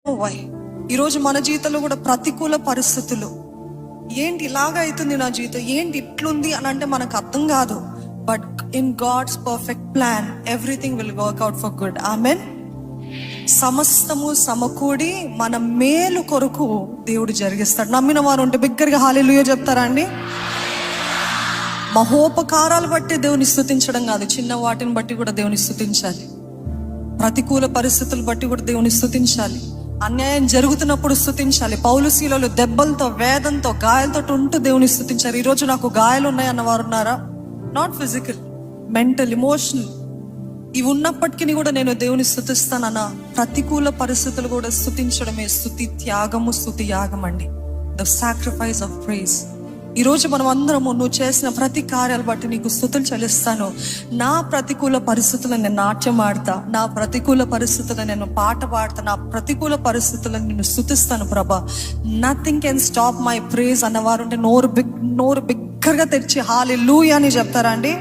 Why ఈరోజు మన జీవితంలో కూడా ప్రతికూల పరిస్థితులు, ఏంటి ఇలాగ అవుతుంది నా జీవితం, ఏంటి ఇట్లుంది అని అంటే మనకు అర్థం కాదు. But in God's perfect plan everything will work out for good. Amen. సమస్తము సమకూడి మన మేలు కొరకు దేవుడు జరిగిస్తాడు. నమ్మిన వారు ఉంటే బిగ్గరగా హల్లెలూయా చెప్తారా అండి? మహోపకారాలు బట్టి దేవుని స్తుతించడం కాదు, చిన్న వాటిని బట్టి కూడా దేవుని స్తుతించాలి. ప్రతికూల పరిస్థితులు బట్టి కూడా దేవుని స్తుతించాలి. అన్యాయం జరుగుతున్నప్పుడు స్తుతించాలి. పౌలు శీలలు దెబ్బలతో, వేదంతో, గాయాలతో ఉంటూ దేవుని స్తుతించారు. ఈరోజు నాకు గాయాలు ఉన్నాయన్న వారు ఉన్నారా? Not physical, mental, emotional. ఇవి ఉన్నప్పటికీ కూడా నేను దేవుని స్తుతిస్తానన్న ప్రతికూల పరిస్థితులు కూడా స్తుతించడమే స్తుతి త్యాగము, స్తుతి యాగం అండి. The sacrifice of praise. ఈరోజు మనం అందరము నువ్వు చేసిన ప్రతి కార్యాలు బట్టి నీకు స్తుతులు చెల్లిస్తాను. నా ప్రతికూల పరిస్థితులను నేను నాట్యం ఆడతా, నా ప్రతికూల పరిస్థితులను నేను పాట పాడతా, నా ప్రతికూల పరిస్థితులను నేను స్తుతిస్తాను ప్రభా. Nothing can stop my praise అన్నవారు నోరు బిగ్గరగా తెరిచి హల్లెలూయా అని చెప్తారా అండి?